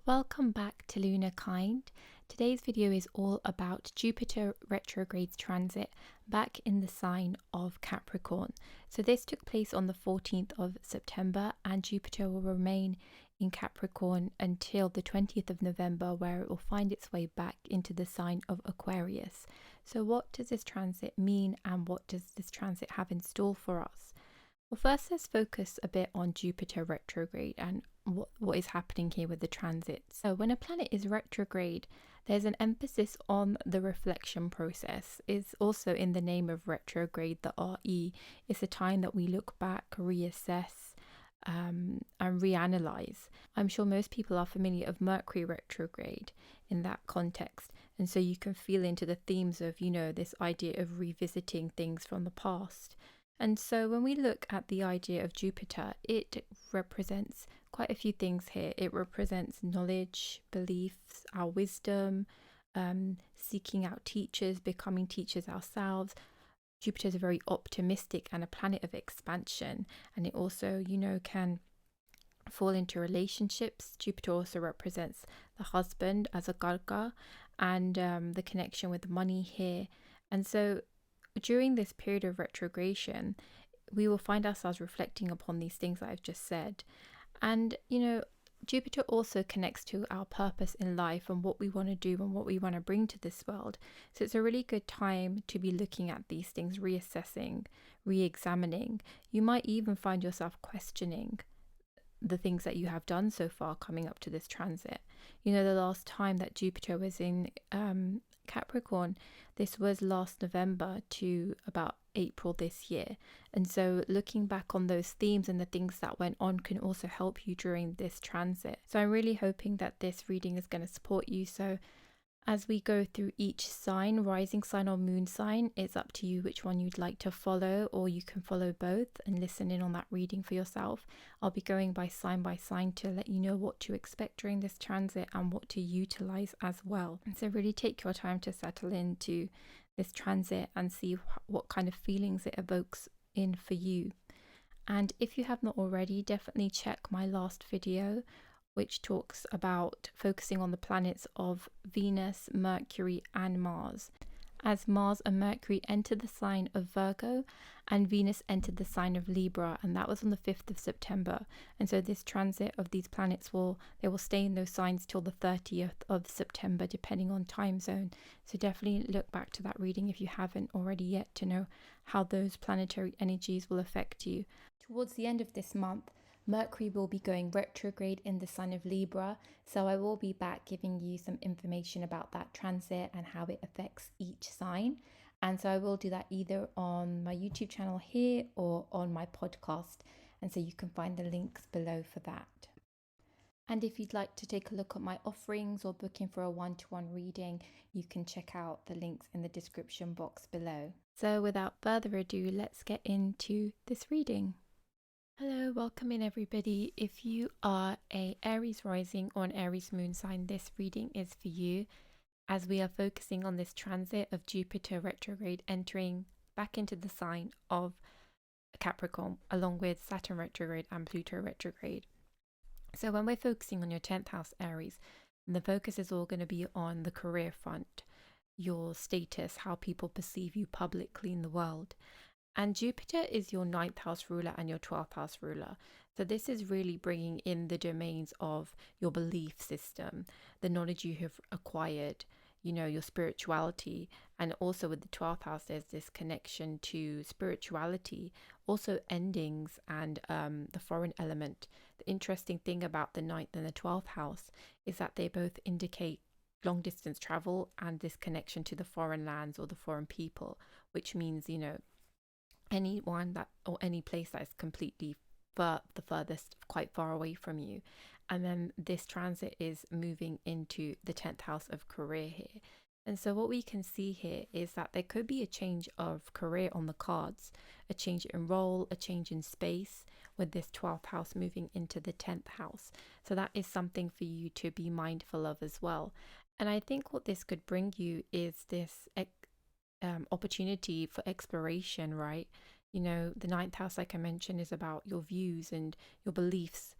Welcome back to Lunar Kind. Today's video is all about Jupiter retrograde's transit back in the sign of Capricorn. So this took place on the 14th of September and Jupiter will remain in Capricorn until the 20th of November, where it will find its way back into the sign of Aquarius. So what does this transit mean and what does this transit have in store for us? Well, first let's focus a bit on Jupiter retrograde and what is happening here with the transit. So when a planet is retrograde, there's an emphasis on the reflection process. It's also in the name of retrograde, the RE. It's a time that we look back, reassess, and reanalyze. I'm sure most people are familiar of Mercury retrograde in that context. And so you can feel into the themes of, this idea of revisiting things from the past. And so when we look at the idea of Jupiter, it represents quite a few things here. It represents knowledge, beliefs, our wisdom, seeking out teachers, becoming teachers ourselves. Jupiter is very optimistic and a planet of expansion. And it also, can fall into relationships. Jupiter also represents the husband as a garga and the connection with money here. And so during this period of retrogradation, we will find ourselves reflecting upon these things that I've just said. And, Jupiter also connects to our purpose in life and what we want to do and what we want to bring to this world. So it's a really good time to be looking at these things, reassessing, re-examining. You might even find yourself questioning the things that you have done so far coming up to this transit. The last time that Jupiter was in Capricorn, this was last November to about April this year. And so looking back on those themes and the things that went on can also help you during this transit. So I'm really hoping that this reading is going to support you. So as we go through each sign, rising sign or moon sign, it's up to you which one you'd like to follow, or you can follow both and listen in on that reading for yourself. I'll be going by sign to let you know what to expect during this transit and what to utilize as well. And so really take your time to settle into this transit and see what kind of feelings it evokes in for you. And if you have not already, definitely check my last video, which talks about focusing on the planets of Venus, Mercury, and Mars. As Mars and Mercury entered the sign of Virgo and Venus entered the sign of Libra, and that was on the 5th of September. And so this transit of these planets will stay in those signs till the 30th of September, depending on time zone. So definitely look back to that reading if you haven't already yet to know how those planetary energies will affect you. Towards the end of this month, Mercury will be going retrograde in the sign of Libra, so I will be back giving you some information about that transit and how it affects each sign. And so I will do that either on my YouTube channel here or on my podcast. And so you can find the links below for that. And if you'd like to take a look at my offerings or book in for a one-to-one reading, you can check out the links in the description box below. So without further ado, let's get into this reading. Hello, welcome in everybody. If you are a Aries rising or an Aries moon sign, this reading is for you, as we are focusing on this transit of Jupiter retrograde entering back into the sign of Capricorn, along with Saturn retrograde and Pluto retrograde. So when we're focusing on your 10th house Aries, the focus is all going to be on the career front, your status, how people perceive you publicly in the world. And Jupiter is your 9th house ruler and your 12th house ruler. So this is really bringing in the domains of your belief system, the knowledge you have acquired, your spirituality. And also with the 12th house, there's this connection to spirituality, also endings and the foreign element. The interesting thing about the 9th and the 12th house is that they both indicate long distance travel and this connection to the foreign lands or the foreign people, which means, anyone that or any place that is completely the furthest, quite far away from you. And then this transit is moving into the 10th house of career here. And so what we can see here is that there could be a change of career on the cards, a change in role, a change in space with this 12th house moving into the 10th house. So that is something for you to be mindful of as well. And I think what this could bring you is this opportunity for exploration, right? The 9th house, like I mentioned, is about your views and your beliefs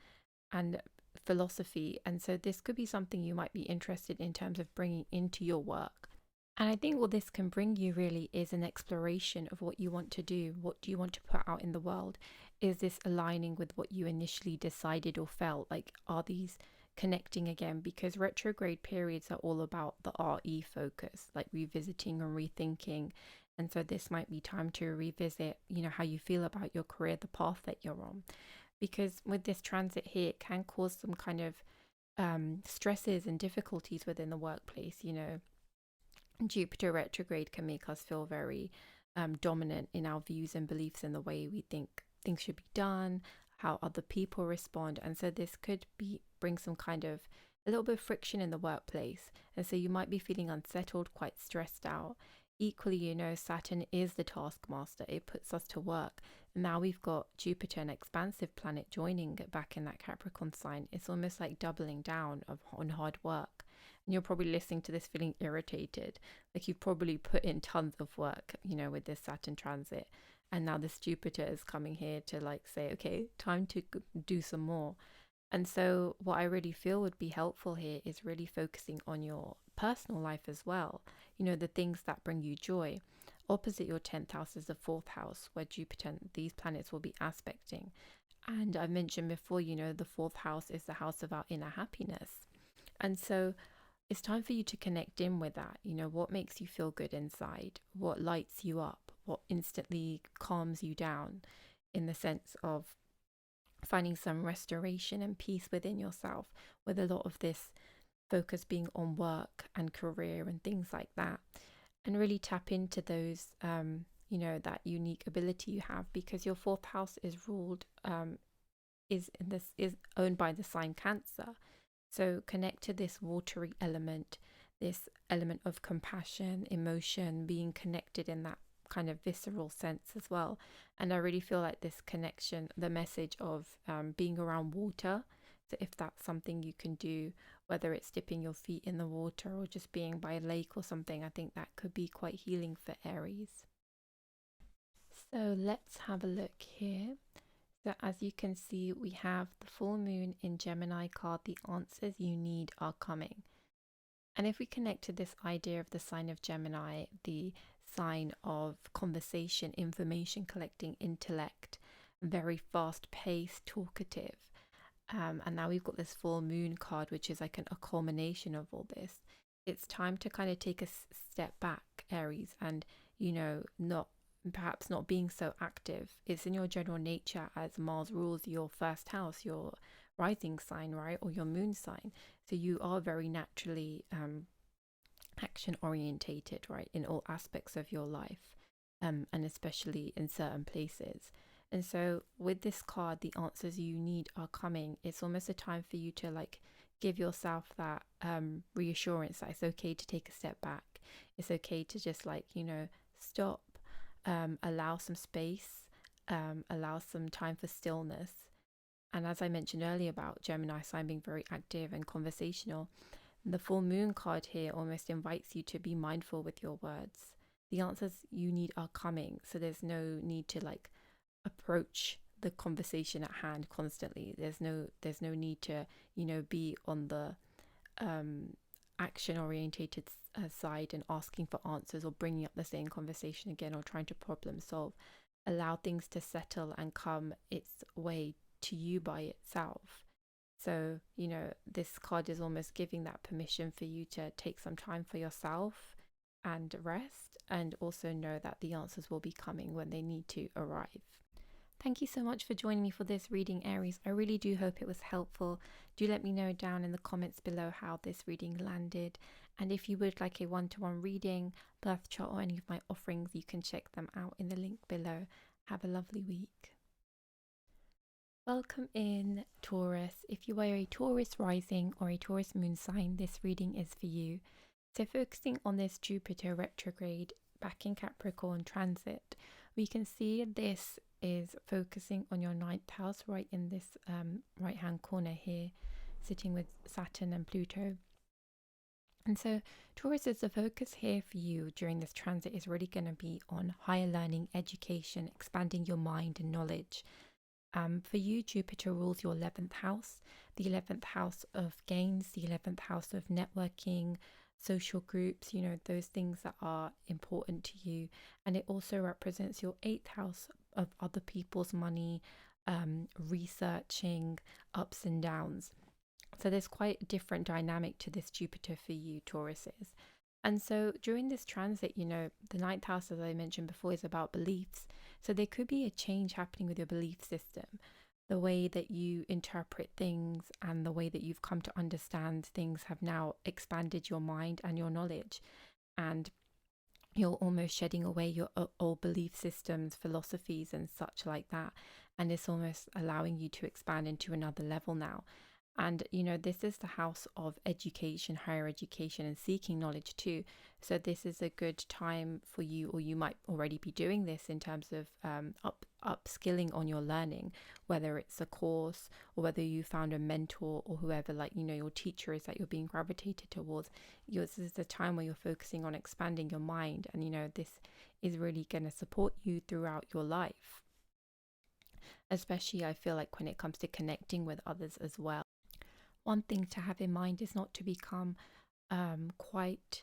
and philosophy. And so this could be something you might be interested in terms of bringing into your work. And I think what this can bring you really is an exploration of what you want to do. What do you want to put out in the world? Is this aligning with what you initially decided or felt? Like, are these connecting again? Because retrograde periods are all about the RE focus, like revisiting and rethinking. And so this might be time to revisit, how you feel about your career, the path that you're on. Because with this transit here, it can cause some kind of stresses and difficulties within the workplace. Jupiter retrograde can make us feel very dominant in our views and beliefs and the way we think things should be done, how other people respond. And so this could bring some kind of a little bit of friction in the workplace. And so you might be feeling unsettled, quite stressed out. Equally, Saturn is the taskmaster. It puts us to work. Now we've got Jupiter, an expansive planet, joining back in that Capricorn sign. It's almost like doubling down on hard work. And you're probably listening to this feeling irritated. Like you've probably put in tons of work, with this Saturn transit. And now this Jupiter is coming here to say, okay, time to do some more. And so what I really feel would be helpful here is really focusing on your personal life as well. The things that bring you joy. Opposite your 10th house is the 4th house, where Jupiter and these planets will be aspecting. And I mentioned before, the 4th house is the house of our inner happiness. And so it's time for you to connect in with that. What makes you feel good inside? What lights you up? What instantly calms you down, in the sense of finding some restoration and peace within yourself, with a lot of this focus being on work and career and things like that. And really tap into those, that unique ability you have, because your 4th house is ruled, is owned by the sign Cancer. So connect to this watery element, this element of compassion, emotion, being connected in that kind of visceral sense as well. And I really feel like this connection, the message of being around water. So if that's something you can do, whether it's dipping your feet in the water or just being by a lake or something, I think that could be quite healing for Aries. So let's have a look here. So as you can see, we have the full moon in Gemini card. The answers you need are coming. And if we connect to this idea of the sign of Gemini, the sign of conversation, information collecting, intellect, very fast paced, talkative. And now we've got this full moon card, which is like a culmination of all this. It's time to kind of take a step back, Aries, and, perhaps not being so active. It's in your general nature, as Mars rules your first house, your rising sign, right? Or your moon sign. So you are very naturally action orientated, right? In all aspects of your life, and especially in certain places. And so with this card, the answers you need are coming. It's almost a time for you to give yourself that reassurance that it's okay to take a step back. It's okay to just stop, allow some space, allow some time for stillness. And as I mentioned earlier about Gemini sign being very active and conversational, the full moon card here almost invites you to be mindful with your words. The answers you need are coming. So there's no need to approach the conversation at hand constantly. There's no need to be on the action orientated side and asking for answers or bringing up the same conversation again or trying to problem solve. Allow things to settle and come its way to you by itself. So this card is almost giving that permission for you to take some time for yourself and rest, and also know that the answers will be coming when they need to arrive. Thank you so much for joining me for this reading, Aries. I really do hope it was helpful. Do let me know down in the comments below how this reading landed. And if you would like a one-to-one reading, birth chart, or any of my offerings, you can check them out in the link below. Have a lovely week. Welcome in, Taurus. If you are a Taurus rising or a Taurus moon sign, this reading is for you. So focusing on this Jupiter retrograde back in Capricorn transit, we can see this is focusing on your 9th house, right in this right hand corner here, sitting with Saturn and Pluto. And so Taurus, is the focus here for you during this transit is really going to be on higher learning, education, expanding your mind and knowledge. For you, Jupiter rules your 11th house, the 11th house of gains, the 11th house of networking, social groups, those things that are important to you. And it also represents your 8th house of other people's money, researching, ups and downs. So there's quite a different dynamic to this Jupiter for you, Tauruses. And so during this transit, the ninth house, as I mentioned before, is about beliefs. So there could be a change happening with your belief system, the way that you interpret things and the way that you've come to understand things have now expanded your mind and your knowledge. And you're almost shedding away your old belief systems, philosophies, and such like that. And it's almost allowing you to expand into another level now. And this is the house of education, higher education, and seeking knowledge too. So this is a good time for you, or you might already be doing this in terms of upskilling on your learning, whether it's a course or whether you found a mentor or whoever, your teacher is that you're being gravitated towards. This is the time where you're focusing on expanding your mind, and this is really going to support you throughout your life. Especially, I feel like when it comes to connecting with others as well. One thing to have in mind is not to become quite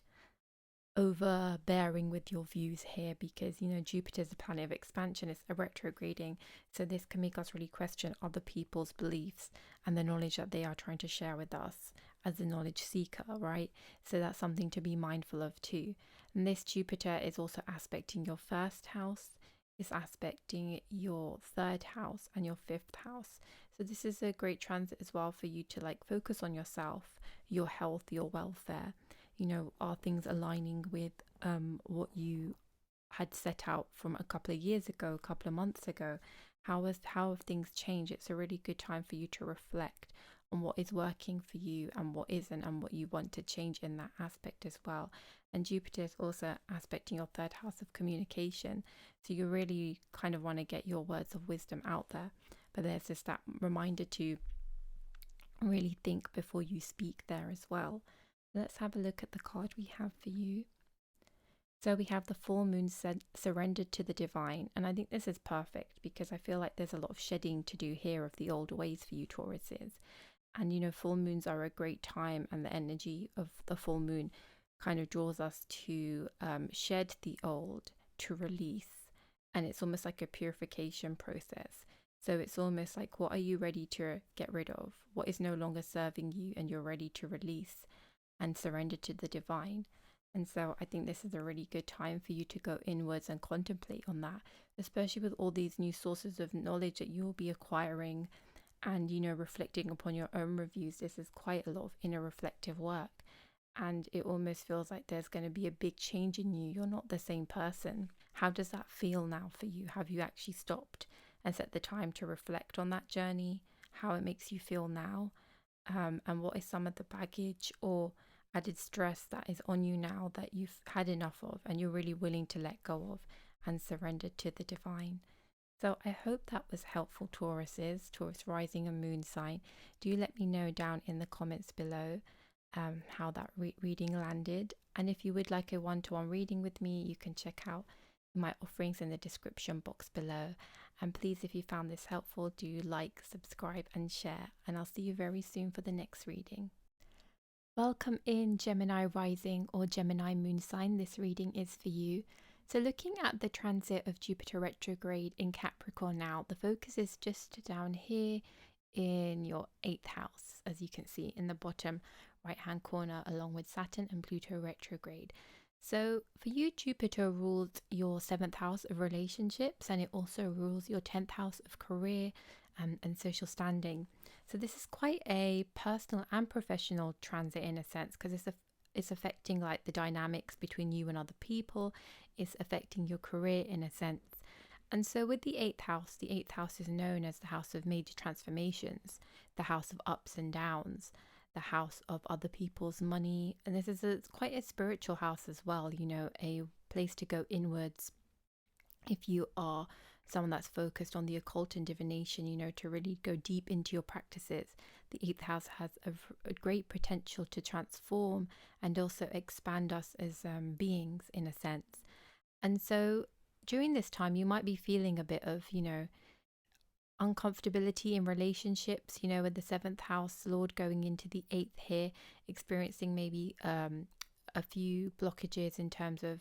overbearing with your views here, because Jupiter is a planet of expansion, it's a retrograding, so this can make us really question other people's beliefs and the knowledge that they are trying to share with us as a knowledge seeker, right? So that's something to be mindful of too. And this Jupiter is also aspecting your first house, is aspecting your third house and your fifth house. So this is a great transit as well for you to focus on yourself, your health, your welfare. Are things aligning with what you had set out from a couple of years ago, a couple of months ago? How have things changed? It's a really good time for you to reflect on what is working for you and what isn't, and what you want to change in that aspect as well. And Jupiter is also aspecting your third house of communication. So you really kind of want to get your words of wisdom out there. But there's just that reminder to really think before you speak there as well. Let's have a look at the card we have for you. So we have the full moon surrendered to the divine. And I think this is perfect because I feel like there's a lot of shedding to do here of the old ways for you Tauruses. And full moons are a great time, and the energy of the full moon kind of draws us to shed the old, to release. And it's almost like a purification process. So it's almost like, what are you ready to get rid of? What is no longer serving you and you're ready to release and surrender to the divine? And so I think this is a really good time for you to go inwards and contemplate on that, especially with all these new sources of knowledge that you'll be acquiring and, reflecting upon your own reviews. This is quite a lot of inner reflective work. And it almost feels like there's going to be a big change in you. You're not the same person. How does that feel now for you? Have you actually stopped and set the time to reflect on that journey, how it makes you feel now, and what is some of the baggage or added stress that is on you now that you've had enough of and you're really willing to let go of and surrender to the divine? So I hope that was helpful, Tauruses, Taurus rising and moon sign. Do let me know down in the comments below how that reading landed. And if you would like a one-to-one reading with me, you can check out my offerings in the description box below. And please, if you found this helpful, do like, subscribe and share, and I'll see you very soon for the next reading. Welcome in, Gemini rising or Gemini moon sign. This reading is for you. So looking at the transit of Jupiter retrograde in Capricorn now, the focus is just down here in your 8th house, as you can see in the bottom right hand corner, along with Saturn and Pluto retrograde. So for you, Jupiter rules your 7th house of relationships, and it also rules your 10th house of career and social standing. So this is quite a personal and professional transit in a sense, because it's affecting the dynamics between you and other people. It's affecting your career in a sense. And so with the 8th house is known as the house of major transformations, the house of ups and downs, the house of other people's money. And this is quite a spiritual house as well, a place to go inwards if you are someone that's focused on the occult and divination, to really go deep into your practices. The 8th house has a great potential to transform and also expand us as beings in a sense. And so during this time, you might be feeling a bit of, uncomfortability in relationships, you know, with the seventh house lord going into the eighth here, experiencing maybe a few blockages in terms of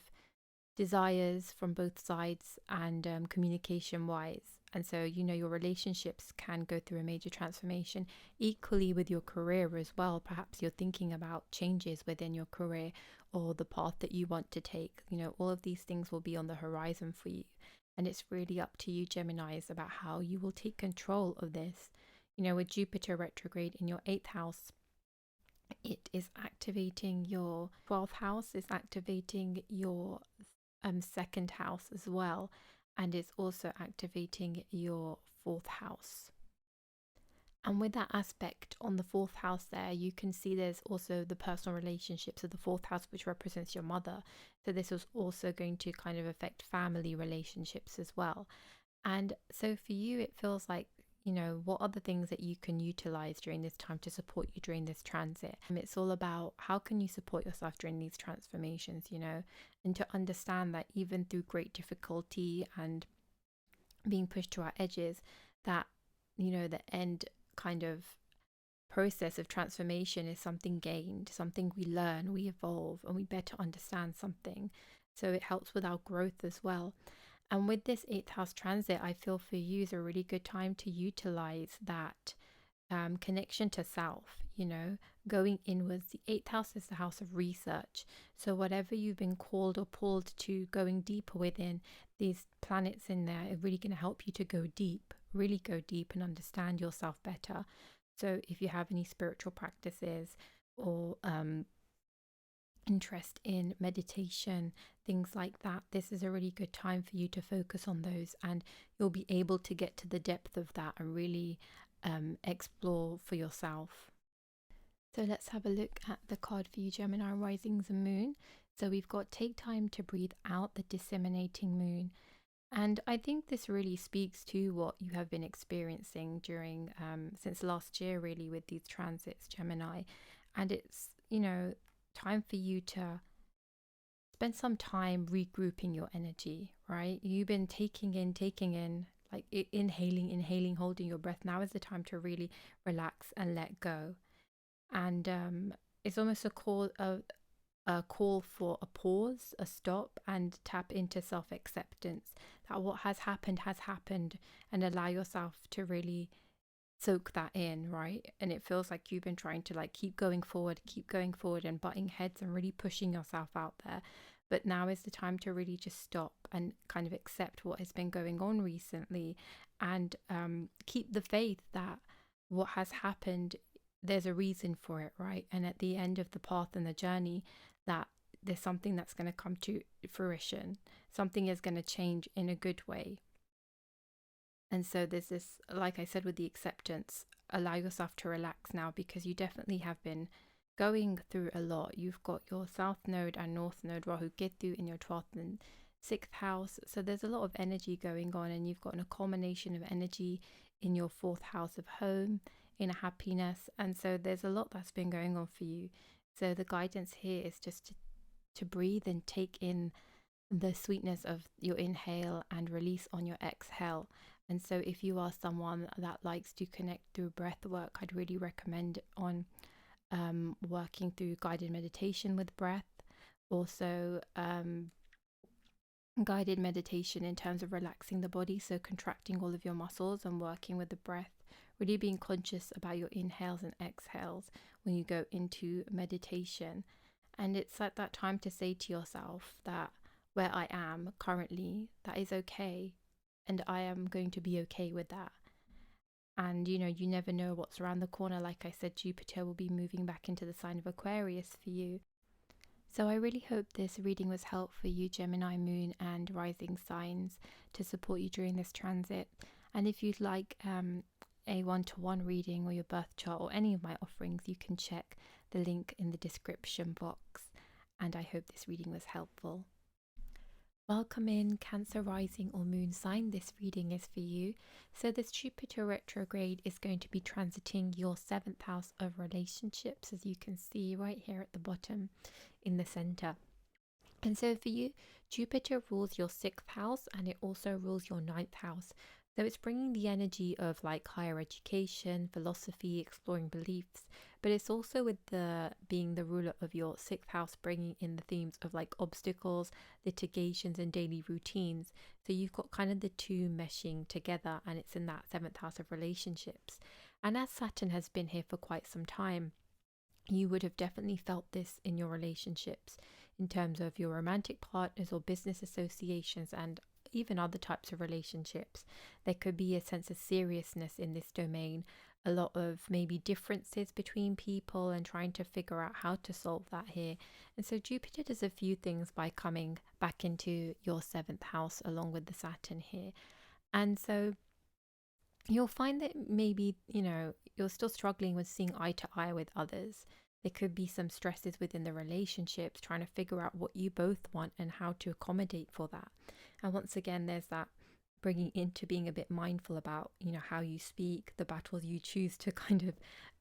desires from both sides and communication wise. And so, you know, your relationships can go through a major transformation. Equally with your career as well. Perhaps you're thinking about changes within your career or the path that you want to take. You know, all of these things will be on the horizon for you. And it's really up to you, Geminis, about how you will take control of this. You know, with Jupiter retrograde in your eighth house, it is activating your 12th house, is activating your second house as well, and it's also activating your fourth house. And with that aspect on the fourth house there, you can see there's also the personal relationships of the fourth house, which represents your mother. So this was also going to kind of affect family relationships as well. And so for you, it feels like, you know, what are the things that you can utilize during this time to support you during this transit? And it's all about how can you support yourself during these transformations, you know, and to understand that even through great difficulty and being pushed to our edges, that, you know, the end kind of process of transformation is something gained, something we learn, we evolve, and we better understand something. So it helps with our growth as well. And with this eighth house transit, I feel for you is a really good time to utilize that connection to self, you know, going inwards. The eighth house is the house of research. So whatever you've been called or pulled to going deeper within, these planets in there are really going to help you to go deep, really go deep and understand yourself better. So if you have any spiritual practices or interest in meditation, things like that, this is a really good time for you to focus on those, and you'll be able to get to the depth of that and really explore for yourself. So let's have a look at the card for you, Gemini risings and moon. So we've got take time to breathe out, the disseminating moon. And I think this really speaks to what you have been experiencing during since last year, really, with these transits, Gemini. And it's, you know, time for you to spend some time regrouping your energy, right? You've been taking in, like inhaling, holding your breath. Now is the time to really relax and let go. And it's almost a call for a pause, a stop, and tap into self-acceptance. That what has happened, and allow yourself to really soak that in, right? And it feels like you've been trying to like keep going forward and butting heads and really pushing yourself out there. But now is the time to really just stop and kind of accept what has been going on recently, and keep the faith that what has happened, there's a reason for it, right? And at the end of the path and the journey, that there's something that's going to come to fruition. Something is going to change in a good way. And so there's this, like I said, with the acceptance, allow yourself to relax now, because you definitely have been going through a lot. You've got your South Node and North Node, Rahu Ketu, in your 12th and 6th house. So there's a lot of energy going on, and you've got a culmination of energy in your 4th house of home, in a happiness. And so there's a lot that's been going on for you. So the guidance here is just to breathe and take in the sweetness of your inhale and release on your exhale. And so if you are someone that likes to connect through breath work, I'd really recommend on working through guided meditation with breath. Also guided meditation in terms of relaxing the body, so contracting all of your muscles and working with the breath, really being conscious about your inhales and exhales when you go into meditation. And it's at that time to say to yourself that where I am currently, that is okay, and I am going to be okay with that. And you know, you never know what's around the corner. Like I said, Jupiter will be moving back into the sign of Aquarius for you. So I really hope this reading was helpful for you, Gemini moon and rising signs, to support you during this transit. And if you'd like a one-to-one reading or your birth chart or any of my offerings, you can check the link in the description box. And I hope this reading was helpful. Welcome in, Cancer rising or moon sign. This reading is for you. So this Jupiter retrograde is going to be transiting your 7th house of relationships, as you can see right here at the bottom in the center. And so for you, Jupiter rules your 6th house, and it also rules your 9th house. So it's bringing the energy of like higher education, philosophy, exploring beliefs, but it's also with the being the ruler of your sixth house, bringing in the themes of like obstacles, litigations, and daily routines. So you've got kind of the two meshing together, and it's in that seventh house of relationships. And as Saturn has been here for quite some time, you would have definitely felt this in your relationships in terms of your romantic partners or business associations and even other types of relationships. There could be a sense of seriousness in this domain, a lot of maybe differences between people and trying to figure out how to solve that here. And so Jupiter does a few things by coming back into your seventh house along with the Saturn here. And so you'll find that maybe, you're still struggling with seeing eye to eye with others. There could be some stresses within the relationships, trying to figure out what you both want and how to accommodate for that. And once again, there's that bringing into being a bit mindful about, how you speak, the battles you choose to kind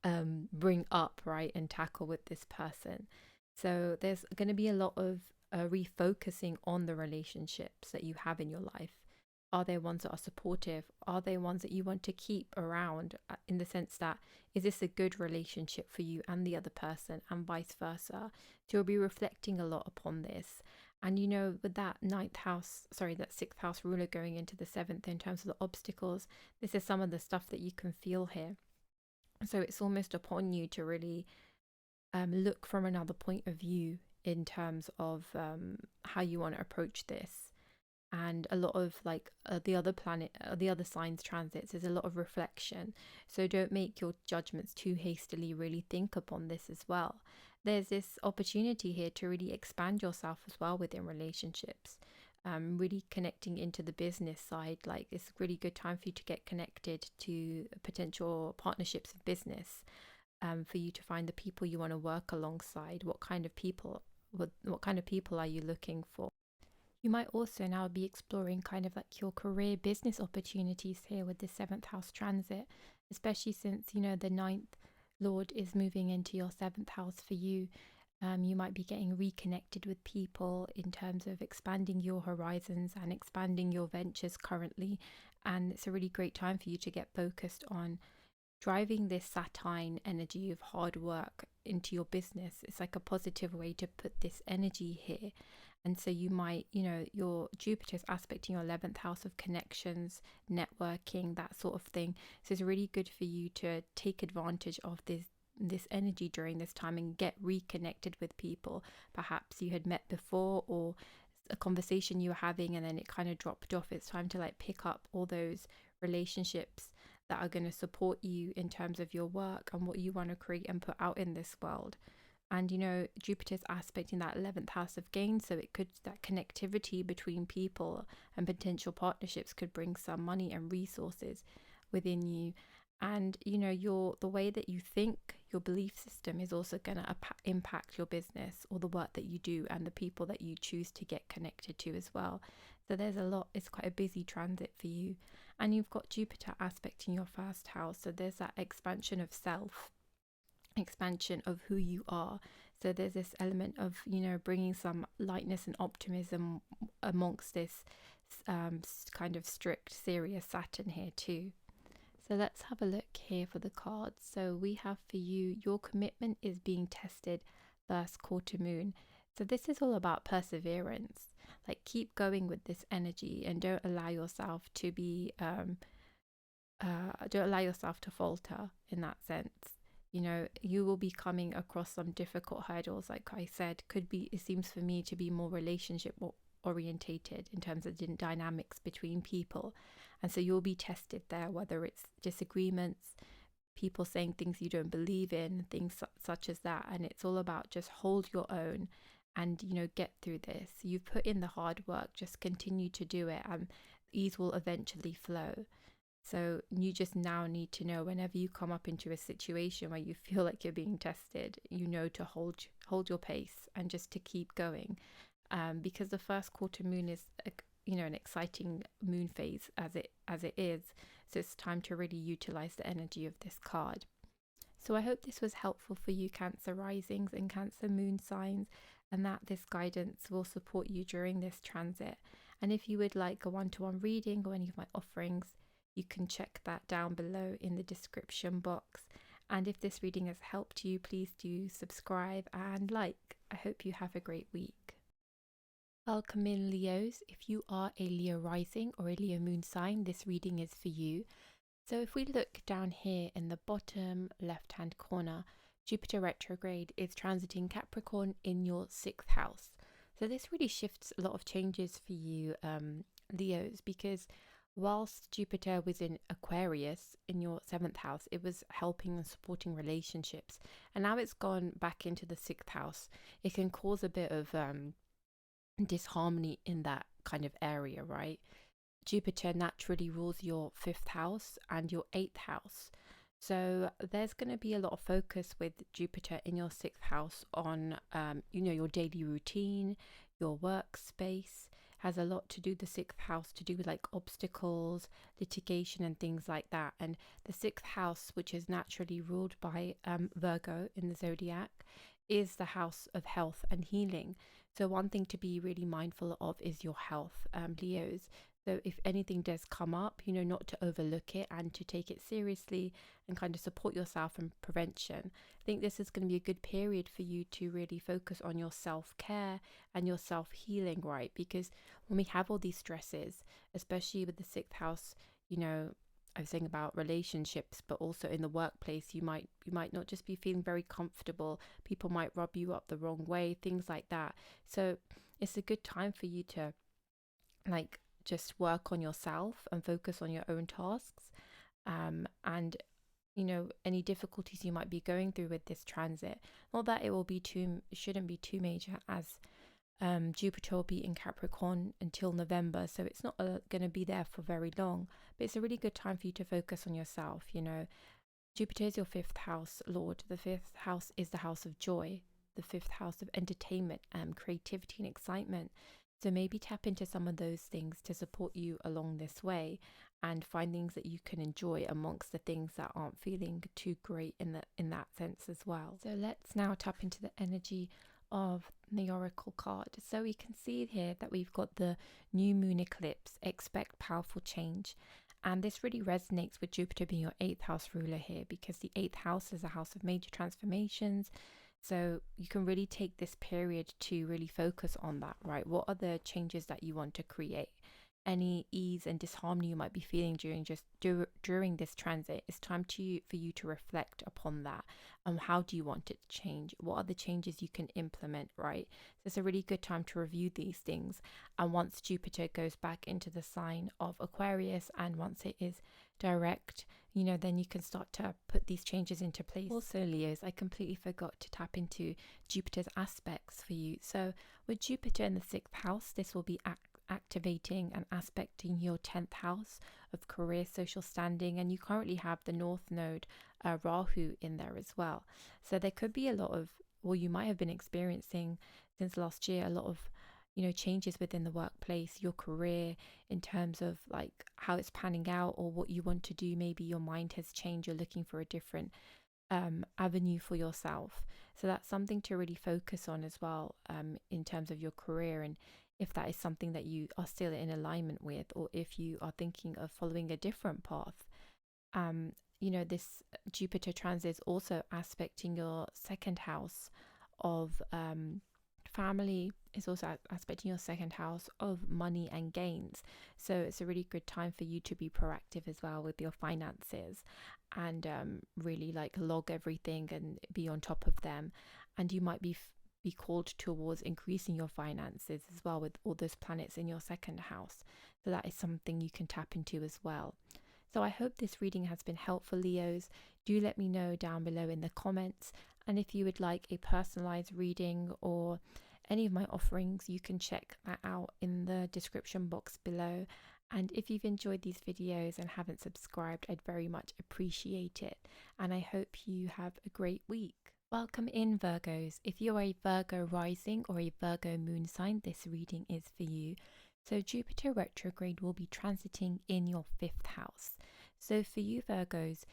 of bring up, right, and tackle with this person. So there's going to be a lot of refocusing on the relationships that you have in your life. Are there ones that are supportive? Are there ones that you want to keep around, in the sense that, is this a good relationship for you and the other person, and vice versa? So you'll be reflecting a lot upon this. And with that that sixth house ruler going into the seventh in terms of the obstacles, this is some of the stuff that you can feel here. So it's almost upon you to really look from another point of view in terms of how you want to approach this. And a lot of like the other signs transits is a lot of reflection. So don't make your judgments too hastily. Really think upon this as well. There's this opportunity here to really expand yourself as well within relationships. Really connecting into the business side. Like, it's a really good time for you to get connected to potential partnerships of business. For you to find the people you want to work alongside. What kind of people are you looking for? You might also now be exploring kind of like your career business opportunities here with the seventh house transit, especially since, the ninth lord is moving into your seventh house for you. You might be getting reconnected with people in terms of expanding your horizons and expanding your ventures currently. And it's a really great time for you to get focused on driving this Saturn energy of hard work into your business. It's like a positive way to put this energy here. And so you might, your Jupiter's aspecting your 11th house of connections, networking, that sort of thing. So it's really good for you to take advantage of this energy during this time and get reconnected with people perhaps you had met before, or a conversation you were having and then it kind of dropped off. It's time to like pick up all those relationships that are going to support you in terms of your work and what you want to create and put out in this world. And Jupiter's aspect in that 11th house of gain, so that connectivity between people and potential partnerships could bring some money and resources within you. And the way that you think, your belief system is also going to impact your business or the work that you do and the people that you choose to get connected to as well. So there's a lot. It's quite a busy transit for you. And you've got Jupiter aspecting your first house, so there's that expansion of self, expansion of who you are. So there's this element of bringing some lightness and optimism amongst this kind of strict, serious Saturn here too. So let's have a look here for the cards. So we have for you, your commitment is being tested, first quarter moon. So this is all about perseverance. Like, keep going with this energy and don't allow yourself to be don't allow yourself to falter in that sense. You will be coming across some difficult hurdles, like I said. It seems for me to be more relationship orientated in terms of the dynamics between people. And so you'll be tested there, whether it's disagreements, people saying things you don't believe in, things such as that. And it's all about just hold your own and, get through this. You've put in the hard work, just continue to do it, and ease will eventually flow. So you just now need to know, whenever you come up into a situation where you feel like you're being tested, to hold your pace and just to keep going, because the first quarter moon is an exciting moon phase as it is. So it's time to really utilize the energy of this card. So I hope this was helpful for you, Cancer risings and Cancer moon signs, and that this guidance will support you during this transit. And if you would like a one-to-one reading or any of my offerings, you can check that down below in the description box. And if this reading has helped you, please do subscribe and like. I hope you have a great week. Welcome in, Leos. If you are a Leo rising or a Leo moon sign, this reading is for you. So if we look down here in the bottom left hand corner, Jupiter retrograde is transiting Capricorn in your 6th house. So this really shifts a lot of changes for you, Leos, because whilst Jupiter was in Aquarius in your 7th house, it was helping and supporting relationships. And now it's gone back into the 6th house. It can cause a bit of disharmony in that kind of area, right? Jupiter naturally rules your 5th house and your 8th house. So there's going to be a lot of focus with Jupiter in your 6th house on, your daily routine, your workspace. Has a lot to do, the 6th house, to do with like obstacles, litigation and things like that. And the 6th house, which is naturally ruled by Virgo in the zodiac, is the house of health and healing. So one thing to be really mindful of is your health, Leos. So if anything does come up, not to overlook it and to take it seriously and kind of support yourself in prevention. I think this is going to be a good period for you to really focus on your self-care and your self-healing, right? Because when we have all these stresses, especially with the 6th house, I was saying about relationships, but also in the workplace, you might not just be feeling very comfortable. People might rub you up the wrong way, things like that. So it's a good time for you to just work on yourself and focus on your own tasks, and any difficulties you might be going through with this transit, not that it shouldn't be too major, as Jupiter will be in Capricorn until November, so it's not going to be there for very long, but it's a really good time for you to focus on yourself. Jupiter is your 5th house lord. The 5th house is the house of joy, the 5th house of entertainment, creativity and excitement. So maybe tap into some of those things to support you along this way, and find things that you can enjoy amongst the things that aren't feeling too great in that sense as well. So let's now tap into the energy of the oracle card. So we can see here that we've got the new moon eclipse, expect powerful change. And this really resonates with Jupiter being your 8th house ruler here, because the 8th house is a house of major transformations. So you can really take this period to really focus on that, right? What are the changes that you want to create? Any ease and disharmony you might be feeling during this transit, it's time for you to reflect upon that. How do you want it to change? What are the changes you can implement, right? So it's a really good time to review these things. And once Jupiter goes back into the sign of Aquarius, and once it is direct, then you can start to put these changes into place. Also, Leos, I completely forgot to tap into Jupiter's aspects for you. So with Jupiter in the 6th house, this will be activating and aspecting your 10th house of career, social standing, and you currently have the North Node, Rahu, in there as well. So there could be a lot of, or you might have been experiencing since last year, a lot of changes within the workplace, your career, in terms of like how it's panning out or what you want to do. Maybe your mind has changed, you're looking for a different avenue for yourself. So that's something to really focus on as well, in terms of your career, and if that is something that you are still in alignment with, or if you are thinking of following a different path. This Jupiter transit is also aspecting your 2nd house of family, is also aspecting your 2nd house of money and gains. So it's a really good time for you to be proactive as well with your finances, and really log everything and be on top of them. And you might be called towards increasing your finances as well with all those planets in your 2nd house. So that is something you can tap into as well. So I hope this reading has been helpful, Leos. Do let me know down below in the comments. And if you would like a personalized reading or any of my offerings, you can check that out in the description box below. And if you've enjoyed these videos and haven't subscribed, I'd very much appreciate it. And I hope you have a great week. Welcome in, Virgos. If you're a Virgo rising or a Virgo moon sign, this reading is for you. So Jupiter retrograde will be transiting in your 5th house. So for you, Virgos,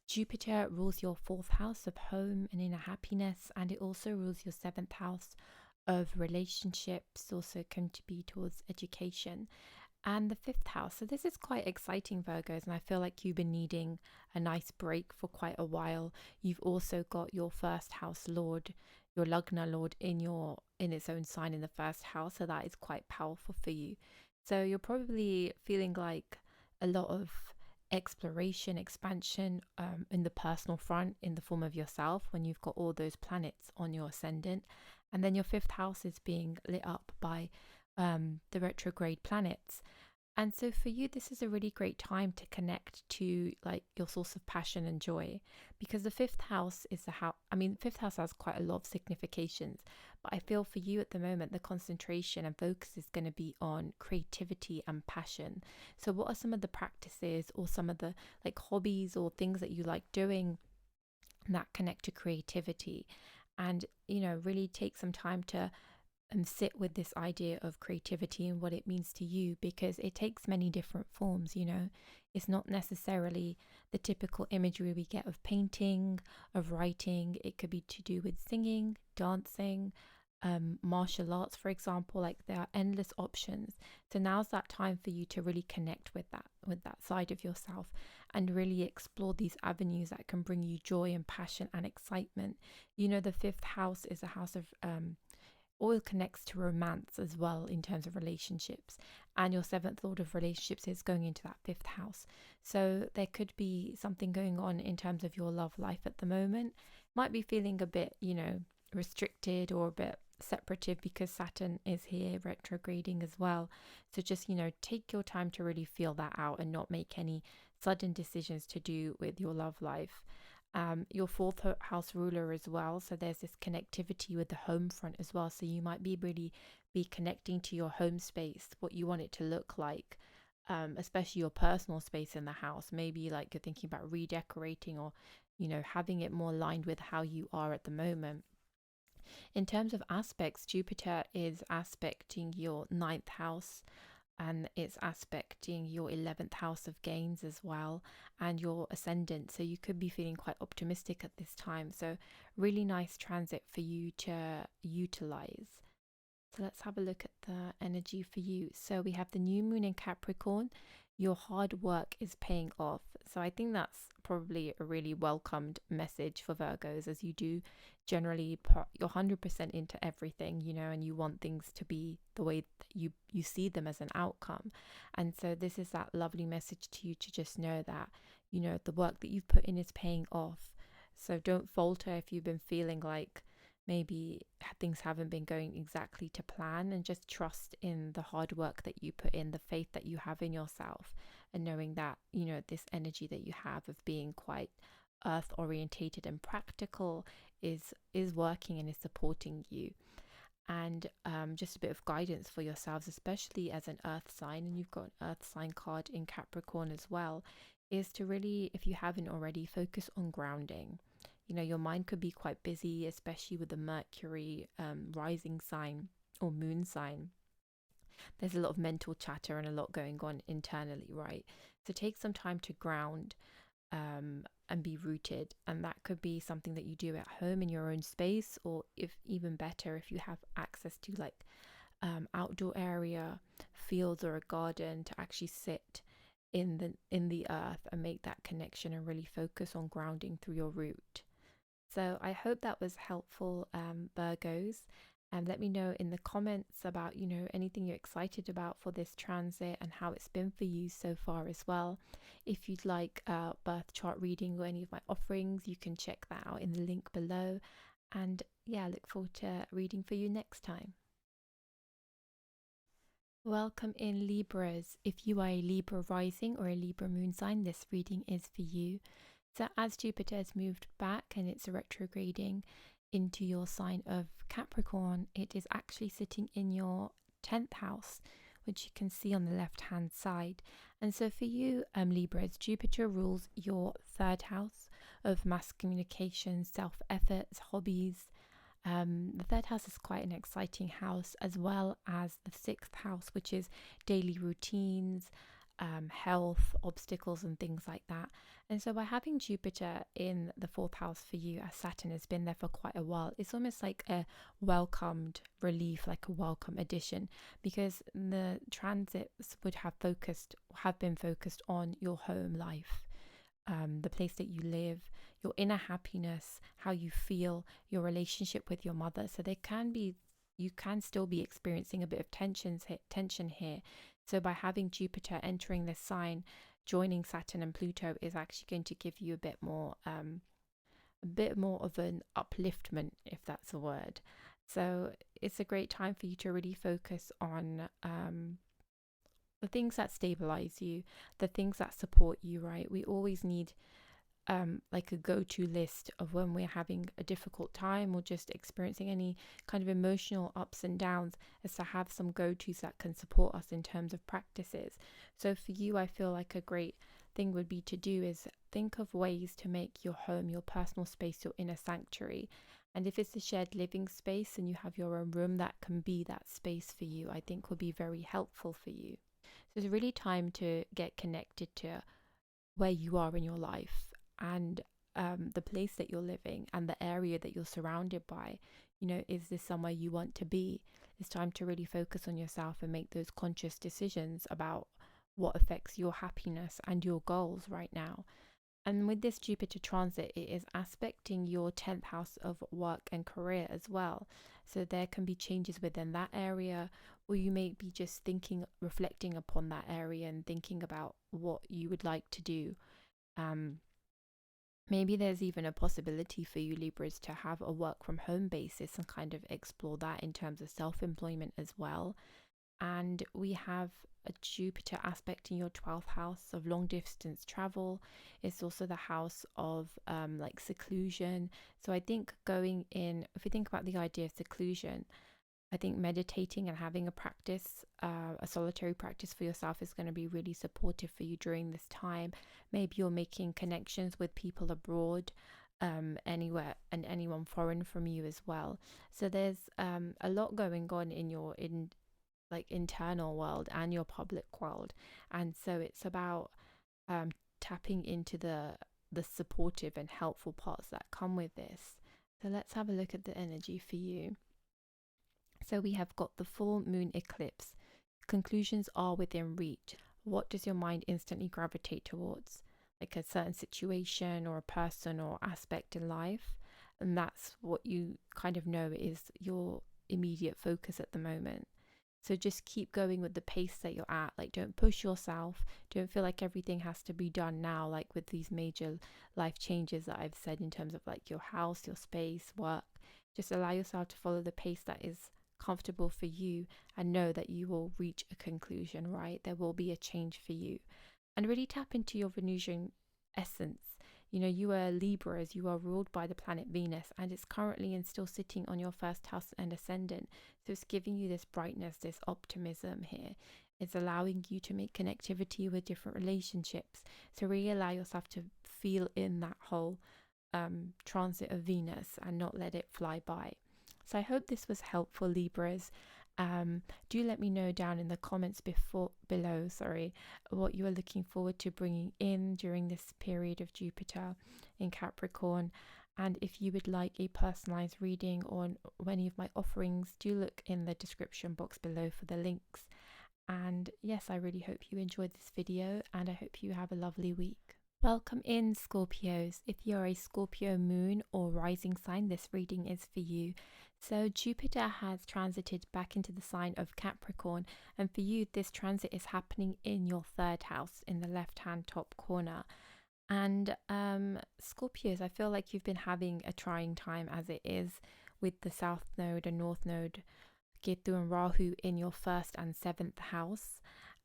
Jupiter rules your 4th house of home and inner happiness, and it also rules your 7th house of relationships, also can to be towards education. and the fifth house. So this is quite exciting, Virgos, and I feel like you've been needing a nice break for quite a while. You've also got your first house lord, your Lagna lord in its own sign in the first house, so that is quite powerful for you. So you're probably feeling like a lot of exploration, expansion in the personal front in the form of yourself when you've got all those planets on your ascendant, and then your fifth house is being lit up by the retrograde planets. And so for you, this is a really great time to connect to like your source of passion and joy, because the fifth house is the house. I mean, fifth house has quite a lot of significations, but I feel for you at the moment, the concentration and focus is going to be on creativity and passion. So what are some of the practices or some of the like hobbies or things that you like doing that connect to creativity? And, really take some time to sit with this idea of creativity and what it means to you, because it takes many different forms. It's not necessarily the typical imagery we get of painting, of writing. It could be to do with singing, dancing, martial arts, for example. Like, there are endless options. So now's that time for you to really connect with that side of yourself and really explore these avenues that can bring you joy and passion and excitement. The fifth house is a house of all connects to romance as well in terms of relationships, and your seventh lord of relationships is going into that fifth house. So there could be something going on in terms of your love life at the moment. Might be feeling a bit restricted or a bit separative because Saturn is here retrograding as well. So just take your time to really feel that out and not make any sudden decisions to do with your love life. Your fourth house ruler as well, so there's this connectivity with the home front as well. So you might really be connecting to your home space, what you want it to look like, especially your personal space in the house. Maybe like you're thinking about redecorating or having it more aligned with how you are at the moment. In terms of aspects, Jupiter is aspecting your ninth house, and it's aspecting your 11th house of gains as well, and your ascendant. So you could be feeling quite optimistic at this time. So really nice transit for you to utilize. So let's have a look at the energy for you. So we have the new moon in Capricorn. Your hard work is paying off. So I think that's probably a really welcomed message for Virgos, as you do generally you're 100% into everything, and you want things to be the way that you see them as an outcome. And so this is that lovely message to you to just know that, the work that you've put in is paying off. So don't falter if you've been feeling like maybe things haven't been going exactly to plan, and just trust in the hard work that you put in, the faith that you have in yourself, and knowing that this energy that you have of being quite earth orientated and practical is working and is supporting you. And just a bit of guidance for yourselves, especially as an earth sign, and you've got an earth sign card in Capricorn as well, is to really, if you haven't already, focus on grounding. Your mind could be quite busy, especially with the Mercury rising sign or moon sign. There's a lot of mental chatter and a lot going on internally, right? So take some time to ground and be rooted. And that could be something that you do at home in your own space, or if even better, if you have access to like outdoor area, fields or a garden, to actually sit in the earth and make that connection and really focus on grounding through your root. So I hope that was helpful, Virgos. And let me know in the comments about, anything you're excited about for this transit and how it's been for you so far as well. If you'd like a birth chart reading or any of my offerings, you can check that out in the link below. And yeah, I look forward to reading for you next time. Welcome in, Libras. If you are a Libra rising or a Libra moon sign, this reading is for you. So as Jupiter has moved back and it's retrograding into your sign of Capricorn, it is actually sitting in your 10th house, which you can see on the left hand side. And so for you, Libras, Jupiter rules your 3rd house of mass communication, self-efforts, hobbies. The 3rd house is quite an exciting house, as well as the 6th house, which is daily routines, health obstacles and things like that. And so by having Jupiter in the fourth house for you, as Saturn has been there for quite a while, it's almost like a welcomed relief, like a welcome addition, because the transits would have been focused on your home life, the place that you live, your inner happiness, how you feel, your relationship with your mother. So you can still be experiencing a bit of tension here. So by having Jupiter entering this sign, joining Saturn and Pluto is actually going to give you a bit more of an upliftment, if that's a word. So it's a great time for you to really focus on the things that stabilize you, the things that support you, right? We always need like a go-to list of when we're having a difficult time or just experiencing any kind of emotional ups and downs, as to have some go-tos that can support us in terms of practices. So for you, I feel like a great thing would be to do is think of ways to make your home, your personal space, your inner sanctuary. And if it's a shared living space and you have your own room, that can be that space for you, I think would be very helpful for you. So it's really time to get connected to where you are in your life, and the place that you're living and the area that you're surrounded by. Is this somewhere you want to be? It's time to really focus on yourself and make those conscious decisions about what affects your happiness and your goals right now. And with this Jupiter transit, it is aspecting your 10th house of work and career as well. So there can be changes within that area, or you may be just reflecting upon that area and thinking about what you would like to do. Maybe there's even a possibility for you Libras to have a work from home basis and kind of explore that in terms of self-employment as well. And we have a Jupiter aspect in your 12th house of long distance travel. It's also the house of like seclusion. So I think if you think about the idea of seclusion, I think meditating and having a solitary practice for yourself is going to be really supportive for you during this time. Maybe you're making connections with people abroad, anywhere, and anyone foreign from you as well. So there's a lot going on in your internal world and your public world, and so it's about tapping into the supportive and helpful parts that come with this. So let's have a look at the energy for you. So we have got the full moon eclipse. Conclusions are within reach. What does your mind instantly gravitate towards? Like a certain situation or a person or aspect in life. And that's what you kind of know is your immediate focus at the moment. So just keep going with the pace that you're at. Like, don't push yourself. Don't feel like everything has to be done now, like with these major life changes that I've said in terms of like your house, your space, work. Just allow yourself to follow the pace that is comfortable for you, and know that you will reach a conclusion, right? There will be a change for you. And really tap into your Venusian essence. You are Libras, you are ruled by the planet Venus, and it's currently and still sitting on your first house and ascendant. So it's giving you this brightness, this optimism here. It's allowing you to make connectivity with different relationships. So really allow yourself to feel in that whole transit of Venus and not let it fly by. So I hope this was helpful, Libras. Do let me know down in the comments below, what you are looking forward to bringing in during this period of Jupiter in Capricorn. And if you would like a personalized reading on any of my offerings, do look in the description box below for the links. And yes, I really hope you enjoyed this video, and I hope you have a lovely week. Welcome in, Scorpios. If you're a Scorpio moon or rising sign, this reading is for you. So Jupiter has transited back into the sign of Capricorn, and for you this transit is happening in your third house in the left hand top corner. And Scorpios, I feel like you've been having a trying time as it is, with the south node and north node, Ketu and Rahu in your first and seventh house,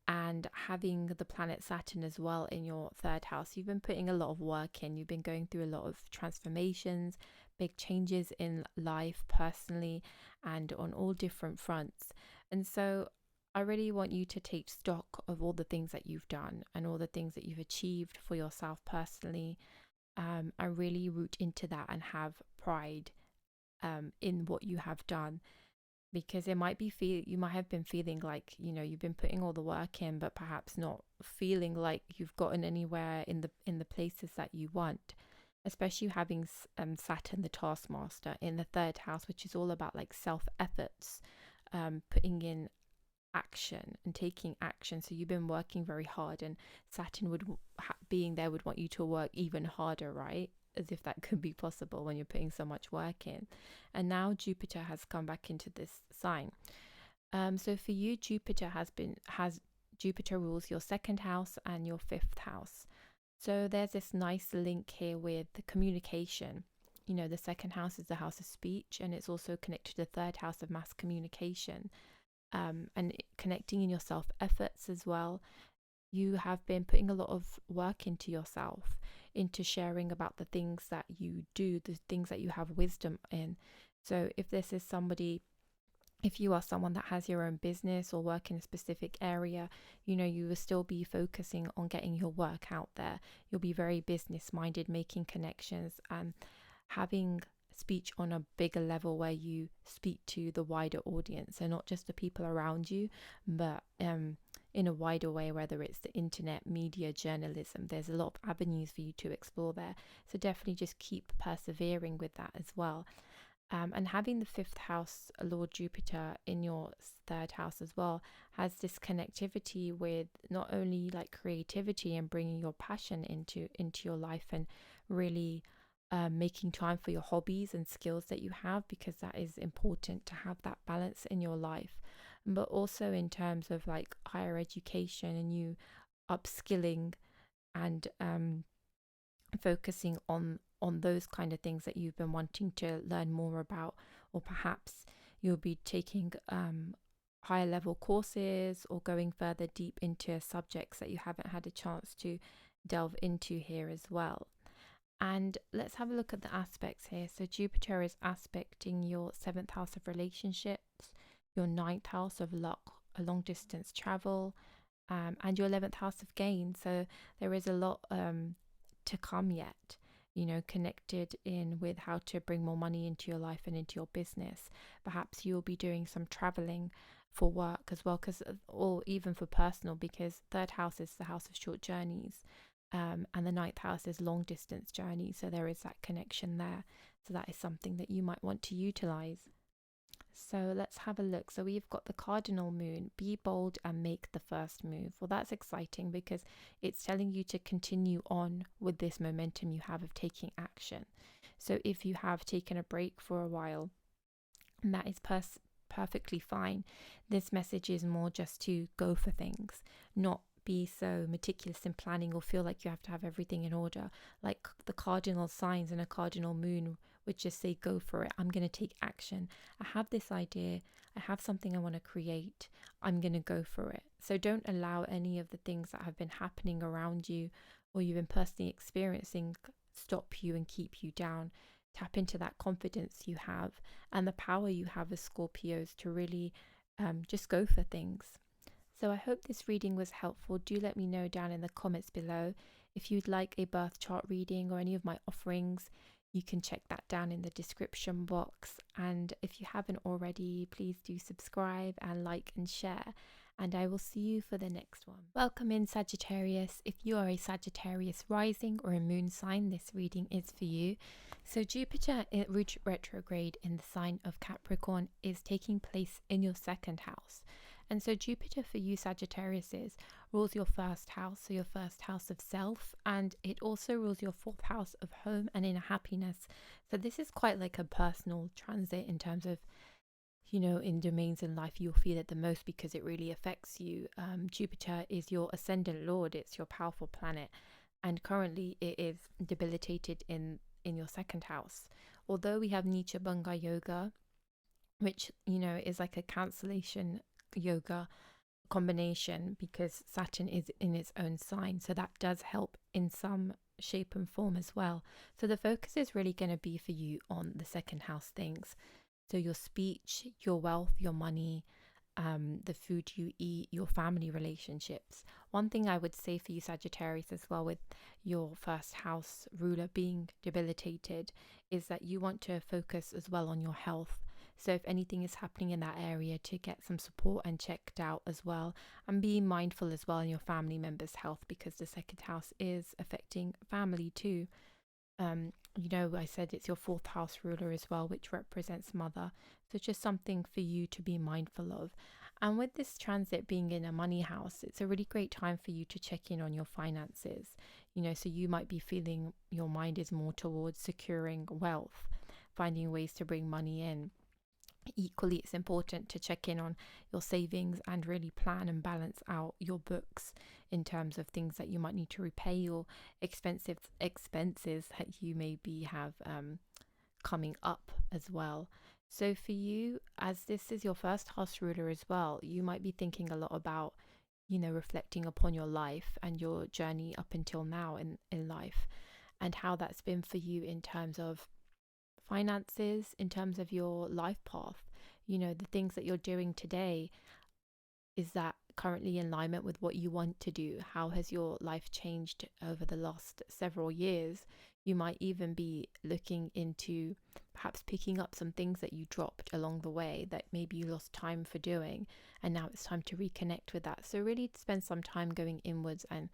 and having the planet Saturn as well in your third house. You've been putting a lot of work in. You've been going through a lot of transformations, big changes in life personally and on all different fronts. And so I really want you to take stock of all the things that you've done and all the things that you've achieved for yourself personally, and really root into that and have pride in what you have done. because it might be you might have been feeling like, you've been putting all the work in, but perhaps not feeling like you've gotten anywhere in the places that you want, especially having Saturn, the taskmaster, in the third house, which is all about like self efforts, putting in action and taking action. So you've been working very hard, and Saturn would being there would want you to work even harder, right? As if that could be possible when you're putting so much work in. And now Jupiter has come back into this sign. So for you, Jupiter rules your second house and your fifth house. So there's this nice link here with the communication. The second house is the house of speech, and it's also connected to the third house of mass communication, and connecting in your self efforts as well. You have been putting a lot of work into yourself, into sharing about the things that you do, the things that you have wisdom in. So if you are someone that has your own business or work in a specific area, you will still be focusing on getting your work out there. You'll be very business minded, making connections and having speech on a bigger level where you speak to the wider audience, so not just the people around you, but in a wider way, whether it's the internet, media, journalism. There's a lot of avenues for you to explore there. So definitely just keep persevering with that as well. And having the fifth house, Lord Jupiter, in your third house as well, has this connectivity with not only like creativity and bringing your passion into your life, and really making time for your hobbies and skills that you have, because that is important to have that balance in your life. But also in terms of like higher education and you upskilling and focusing on those kind of things that you've been wanting to learn more about, or perhaps you'll be taking higher level courses or going further deep into subjects that you haven't had a chance to delve into here as well. And let's have a look at the aspects here. So Jupiter is aspecting your seventh house of relationships, your ninth house of luck, a long distance travel, and your 11th house of gain. So there is a lot to come yet, connected in with how to bring more money into your life and into your business. Perhaps you'll be doing some traveling for work as well, or even for personal, because third house is the house of short journeys. And the ninth house is long distance journey. So there is that connection there. So that is something that you might want to utilize. So let's have a look. So we've got the cardinal moon, be bold and make the first move. Well, that's exciting because it's telling you to continue on with this momentum you have of taking action. So if you have taken a break for a while, and that is perfectly fine. This message is more just to go for things, not be so meticulous in planning or feel like you have to have everything in order. Like the cardinal signs and a cardinal moon would just say, go for it. I'm going to take action. I have this idea. I have something I want to create. I'm going to go for it. So don't allow any of the things that have been happening around you or you've been personally experiencing stop you and keep you down. Tap into that confidence you have and the power you have as Scorpios to really just go for things. So I hope this reading was helpful. Do let me know down in the comments below. If you'd like a birth chart reading or any of my offerings, you can check that down in the description box. And if you haven't already, please do subscribe and like and share. And I will see you for the next one. Welcome in, Sagittarius. If you are a Sagittarius rising or a moon sign, this reading is for you. So Jupiter retrograde in the sign of Capricorn is taking place in your second house. And so Jupiter for you Sagittariuses rules your first house, so your first house of self, and it also rules your fourth house of home and inner happiness. So this is quite like a personal transit in terms of, in domains in life you'll feel it the most because it really affects you. Jupiter is your ascendant lord, it's your powerful planet, and currently it is debilitated in your second house. Although we have Nitya Bhanga Yoga, which, is like a cancellation yoga combination because Saturn is in its own sign, so that does help in some shape and form as well. So the focus is really going to be for you on the second house things, so your speech, your wealth, your money, the food you eat, your family relationships. One thing I would say for you Sagittarius as well, with your first house ruler being debilitated, is that you want to focus as well on your health. So if anything is happening in that area, to get some support and checked out as well. And be mindful as well in your family members' health, because the second house is affecting family too. I said it's your fourth house ruler as well, which represents mother. So it's just something for you to be mindful of. And with this transit being in a money house, it's a really great time for you to check in on your finances. So you might be feeling your mind is more towards securing wealth, finding ways to bring money in. Equally, it's important to check in on your savings and really plan and balance out your books in terms of things that you might need to repay, or expenses that you maybe have coming up as well. So for you, as this is your first house ruler as well, you might be thinking a lot about, reflecting upon your life and your journey up until now in life, and how that's been for you in terms of finances, in terms of your life path. The things that you're doing today, is that currently in alignment with what you want to do? How has your life changed over the last several years? You might even be looking into perhaps picking up some things that you dropped along the way that maybe you lost time for doing, and now it's time to reconnect with that. So really spend some time going inwards and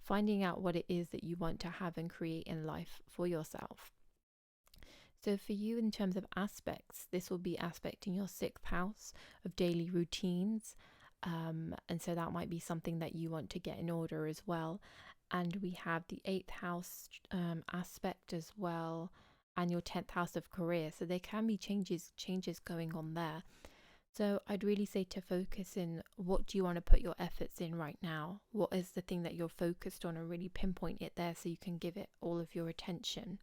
finding out what it is that you want to have and create in life for yourself. So for you, in terms of aspects, this will be aspecting your sixth house of daily routines. And so that might be something that you want to get in order as well. And we have the eighth house aspect as well, and your 10th house of career. So there can be changes going on there. So I'd really say to focus in, what do you want to put your efforts in right now? What is the thing that you're focused on, and really pinpoint it there so you can give it all of your attention.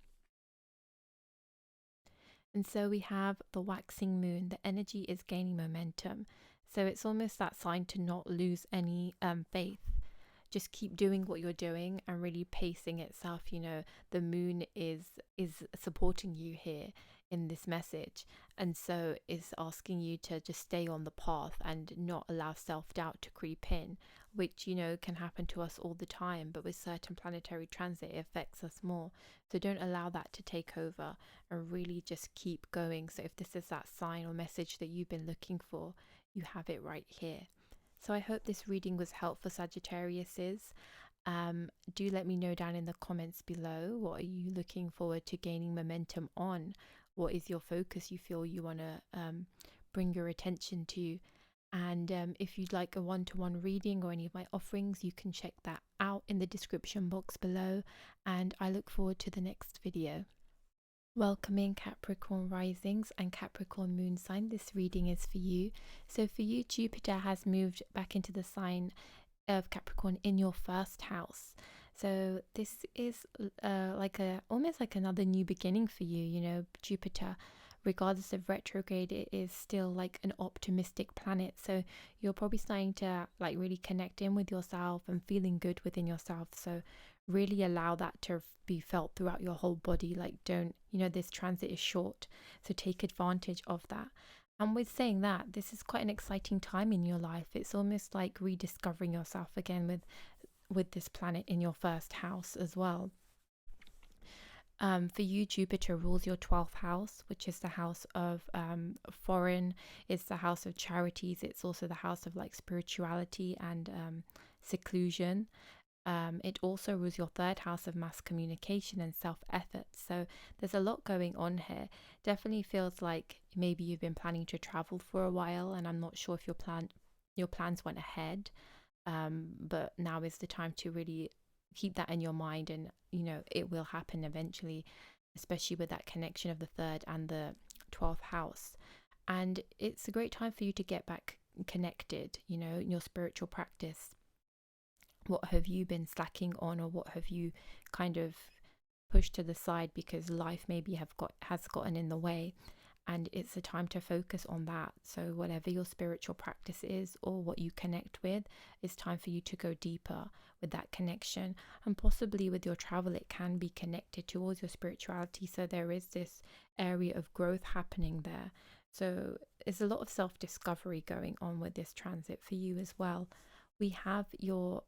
And so we have the waxing moon. The energy is gaining momentum. So it's almost that sign to not lose any faith. Just keep doing what you're doing and really pacing itself. The moon is supporting you here in this message, and so it's asking you to just stay on the path and not allow self-doubt to creep in, which can happen to us all the time, but with certain planetary transit it affects us more. So don't allow that to take over, and really just keep going. So if this is that sign or message that you've been looking for, you have it right here. So I hope this reading was helpful, Sagittariuses. Do let me know down in the comments below, what are you looking forward to gaining momentum on? What is your focus you feel you want to bring your attention to? And if you'd like a one-to-one reading or any of my offerings, you can check that out in the description box below. And I look forward to the next video. Welcoming Capricorn risings and Capricorn moon sign, this reading is for you. So for you, Jupiter has moved back into the sign of Capricorn in your first house. So this is almost like another new beginning for you. Jupiter, regardless of retrograde, it is still like an optimistic planet. So you're probably starting to really connect in with yourself and feeling good within yourself. So really allow that to be felt throughout your whole body. This transit is short, so take advantage of that. And with saying that, this is quite an exciting time in your life. It's almost like rediscovering yourself again with this planet in your first house as well. For you, Jupiter rules your 12th house, which is the house of foreign. It's the house of charities. It's also the house of spirituality and seclusion. It also rules your 3rd house of mass communication and self-effort. So there's a lot going on here. Definitely feels like maybe you've been planning to travel for a while, and I'm not sure if your plans went ahead. But now is the time to really keep that in your mind, and it will happen eventually, especially with that connection of the 3rd and the 12th house. And it's a great time for you to get back connected, in your spiritual practice. What have you been slacking on, or what have you kind of pushed to the side because life maybe has gotten in the way? And it's a time to focus on that. So whatever your spiritual practice is, or what you connect with, it's time for you to go deeper with that connection. And possibly with your travel, it can be connected towards your spirituality. So there is this area of growth happening there. So there's a lot of self-discovery going on with this transit for you as well. We have your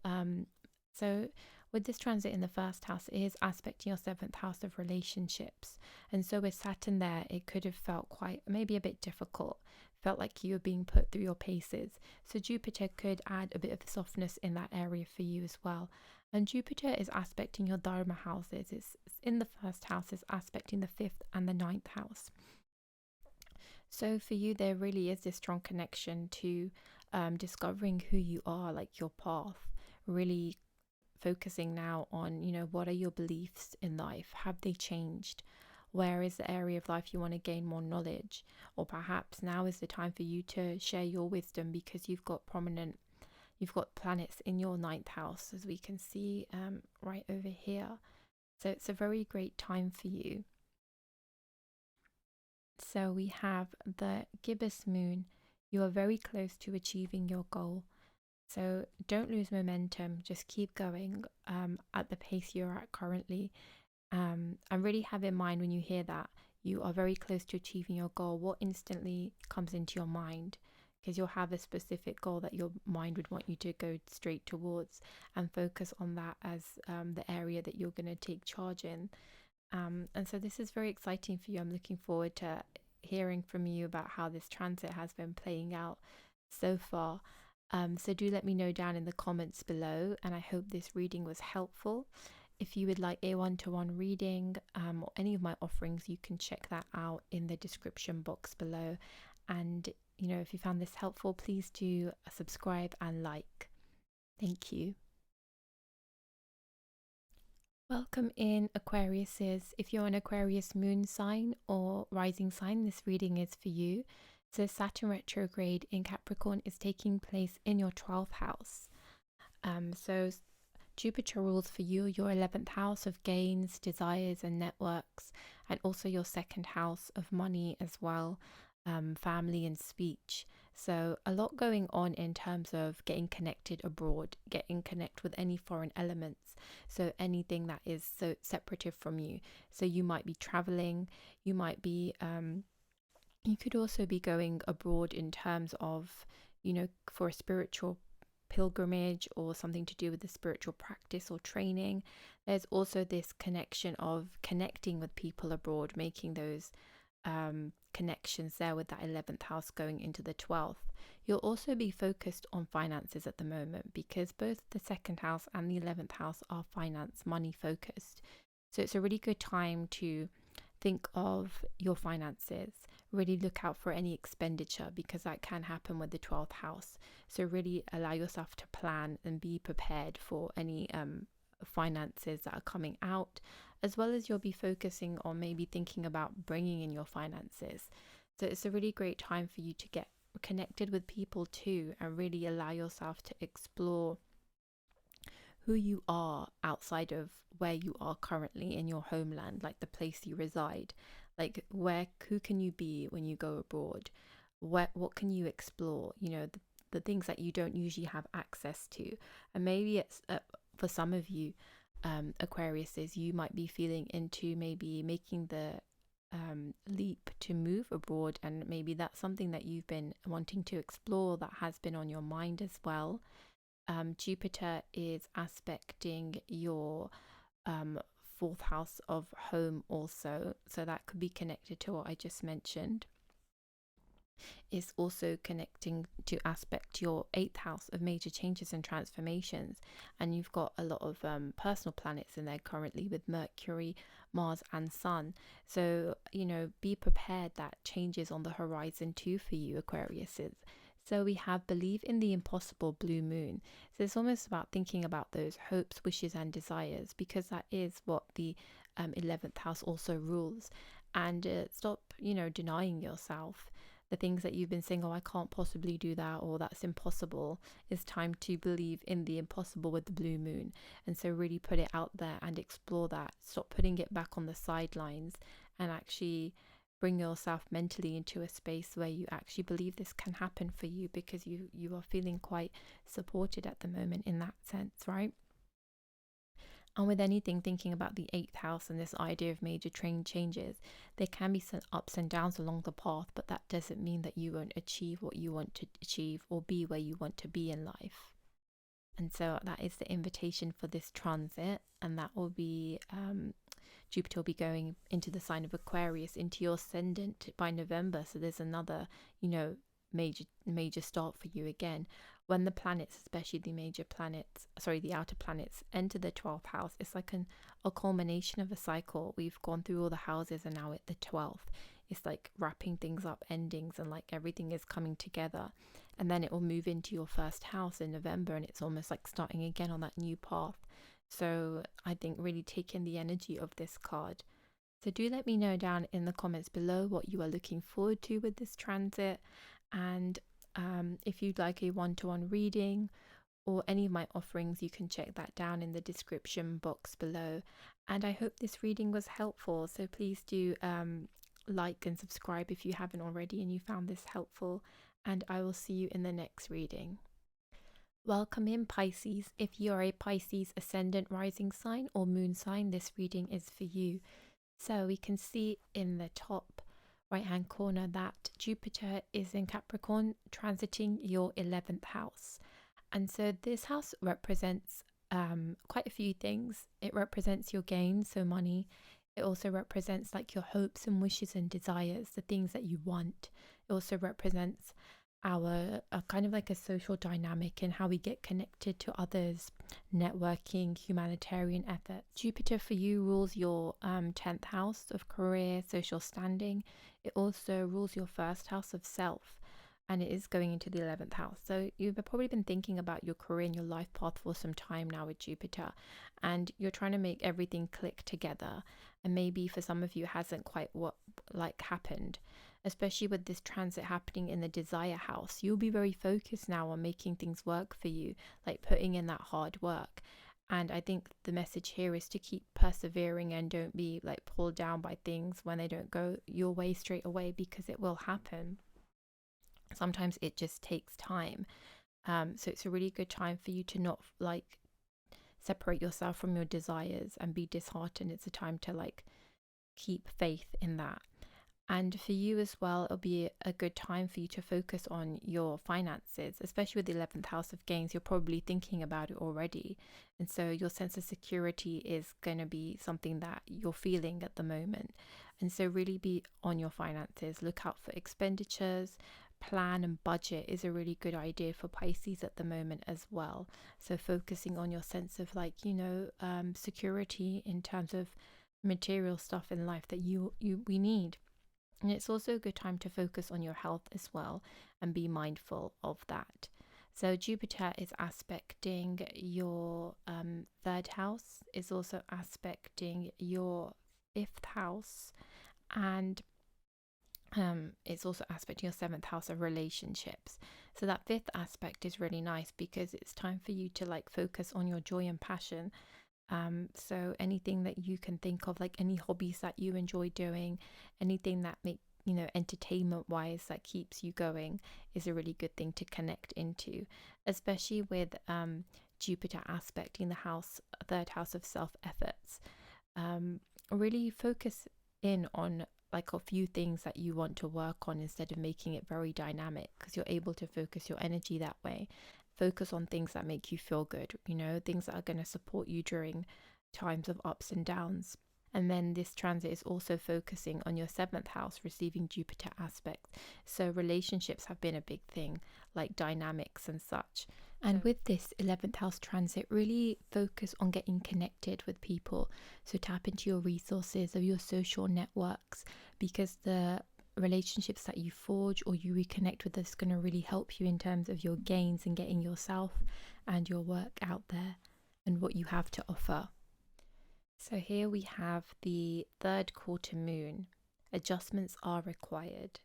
so with this transit in the first house, it is aspecting your seventh house of relationships. And so with Saturn there, it could have felt quite, maybe a bit difficult, felt like you were being put through your paces. So Jupiter could add a bit of softness in that area for you as well. And Jupiter is aspecting your Dharma houses. It's in the first house, it's aspecting the fifth and the ninth house. So for you, there really is this strong connection to discovering who you are, like your path, really focusing now on, what are your beliefs in life? Have they changed? Where is the area of life you want to gain more knowledge? Or perhaps now is the time for you to share your wisdom because you've got planets in your ninth house, as we can see right over here. So it's a very great time for you. So we have the gibbous moon. You are very close to achieving your goal. So don't lose momentum. Just keep going at the pace you're at currently. And really have in mind when you hear that you are very close to achieving your goal, what instantly comes into your mind, because you'll have a specific goal that your mind would want you to go straight towards and focus on that as the area that you're going to take charge in. And so this is very exciting for you. I'm looking forward to hearing from you about how this transit has been playing out so far. So do let me know down in the comments below, and I hope this reading was helpful. If you would like a one-to-one reading or any of my offerings, you can check that out in the description box below. And if you found this helpful, please do subscribe and like. Thank you. Welcome in, Aquariuses. If you're an Aquarius moon sign or rising sign, this reading is for you. So Saturn retrograde in Capricorn is taking place in your 12th house. So Jupiter rules for you your 11th house of gains, desires and networks, and also your second house of money as well, family and speech. So a lot going on in terms of getting connected abroad, getting connected with any foreign elements. So anything that is so separative from you. So you might be traveling, you might be, you could also be going abroad in terms of, for a spiritual pilgrimage or something to do with the spiritual practice or training. There's also this connection of connecting with people abroad, making those connections there with that 11th house going into the 12th. You'll also be focused on finances at the moment because both the second house and the 11th house are finance, money focused. So it's a really good time to think of your finances, really look out for any expenditure because that can happen with the 12th house. So really allow yourself to plan and be prepared for any finances that are coming out, as well as you'll be focusing on maybe thinking about bringing in your finances. So it's a really great time for you to get connected with people too and really allow yourself to explore who you are outside of where you are currently in your homeland, like the place you reside. Like who can you be when you go abroad? What can you explore? The things that you don't usually have access to. And maybe it's for some of you Aquariuses, you might be feeling into maybe making the leap to move abroad, and maybe that's something that you've been wanting to explore, that has been on your mind as well. Jupiter is aspecting your fourth house of home also, so that could be connected to what I just mentioned. Is also connecting to aspect your 8th house of major changes and transformations, and you've got a lot of personal planets in there currently with Mercury, Mars and Sun. So be prepared that changes on the horizon too for you, Aquariuses. So we have believe in the impossible blue moon. So it's almost about thinking about those hopes, wishes and desires, because that is what the 11th house also rules. And stop denying yourself the things that you've been saying, oh, I can't possibly do that, or that's impossible. It's time to believe in the impossible with the blue moon. And so really put it out there and explore that. Stop putting it back on the sidelines and actually bring yourself mentally into a space where you actually believe this can happen for you, because you are feeling quite supported at the moment in that sense, right? And with anything thinking about the 8th house and this idea of major changes, there can be some ups and downs along the path, but that doesn't mean that you won't achieve what you want to achieve or be where you want to be in life. And so that is the invitation for this transit, and that will be Jupiter will be going into the sign of Aquarius, into your ascendant by November. So there's another, major start for you again. When the planets, especially the major planets, the outer planets, enter the 12th house, it's like a culmination of a cycle. We've gone through all the houses and now at the 12th. It's like wrapping things up, endings, and like everything is coming together. And then it will move into your first house in November, and it's almost like starting again on that new path. So I think really taking the energy of this card. So do let me know down in the comments below what you are looking forward to with this transit. And if you'd like a one-to-one reading or any of my offerings, you can check that down in the description box below. And I hope this reading was helpful. So please do like and subscribe if you haven't already and you found this helpful. And I will see you in the next reading. Welcome in, Pisces. If you are a Pisces ascendant, rising sign or moon sign, this reading is for you. So we can see in the top right hand corner that Jupiter is in Capricorn, transiting your 11th house. And so this house represents quite a few things. It represents your gains, so money. It also represents like your hopes and wishes and desires, the things that you want. It also represents our kind of like a social dynamic and how we get connected to others, networking, humanitarian efforts. Jupiter for you rules your 10th house of career, social standing. It also rules your first house of self, and it is going into the 11th house. So you've probably been thinking about your career and your life path for some time now with Jupiter, and you're trying to make everything click together. And maybe for some of you it hasn't quite happened. Especially with this transit happening in the desire house, you'll be very focused now on making things work for you, like putting in that hard work. And I think the message here is to keep persevering and don't be like pulled down by things when they don't go your way straight away, because it will happen. Sometimes it just takes time. So it's a really good time for you to not like separate yourself from your desires and be disheartened. It's a time to like keep faith in that. And for you as well, it'll be a good time for you to focus on your finances, especially with the 11th house of gains. You're probably thinking about it already. And so your sense of security is going to be something that you're feeling at the moment. And so really be on your finances. Look out for expenditures. Plan and budget is a really good idea for Pisces at the moment as well. So focusing on your sense of security in terms of material stuff in life that we need. And it's also a good time to focus on your health as well and be mindful of that. So Jupiter is aspecting your 3rd house, is also aspecting your 5th house, and it's also aspecting your 7th house of relationships. So that 5th aspect is really nice because it's time for you to like focus on your joy and passion. So anything that you can think of, like any hobbies that you enjoy doing, anything that entertainment wise that keeps you going, is a really good thing to connect into, especially with Jupiter aspecting the 3rd house of self efforts. Really focus in on like a few things that you want to work on instead of making it very dynamic, because you're able to focus your energy that way. Focus on things that make you feel good, things that are going to support you during times of ups and downs. And then this transit is also focusing on your 7th house, receiving Jupiter aspects. So relationships have been a big thing, like dynamics and such. And with this 11th house transit, really focus on getting connected with people. So tap into your resources of your social networks, because the relationships that you forge or you reconnect with is going to really help you in terms of your gains and getting yourself and your work out there and what you have to offer. So here we have the 3rd quarter moon. Adjustments are required.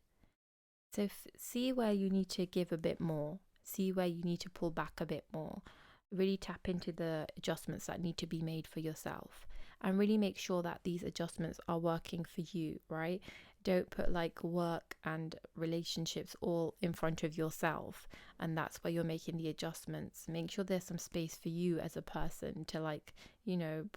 So see where you need to give a bit more. See where you need to pull back a bit more. Really tap into the adjustments that need to be made for yourself, and really make sure that these adjustments are working for you, right? Don't put like work and relationships all in front of yourself, and that's why you're making the adjustments. Make sure there's some space for you as a person to, like,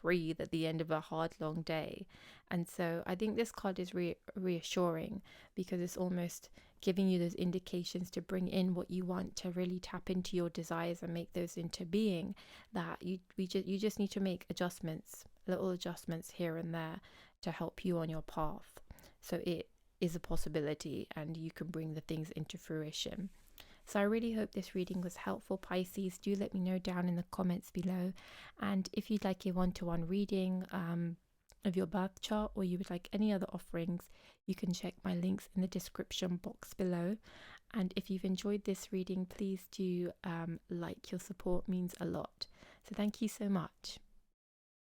breathe at the end of a hard long day. And so I think this card is reassuring, because it's almost giving you those indications to bring in what you want, to really tap into your desires and make those into being. That you just need to make adjustments, little adjustments here and there, to help you on your path, so it is a possibility and you can bring the things into fruition. So I really hope this reading was helpful, Pisces. Do let me know down in the comments below. And if you'd like a one-to-one reading of your birth chart, or you would like any other offerings, you can check my links in the description box below. And if you've enjoyed this reading, please do like. Your support means a lot. So thank you so much.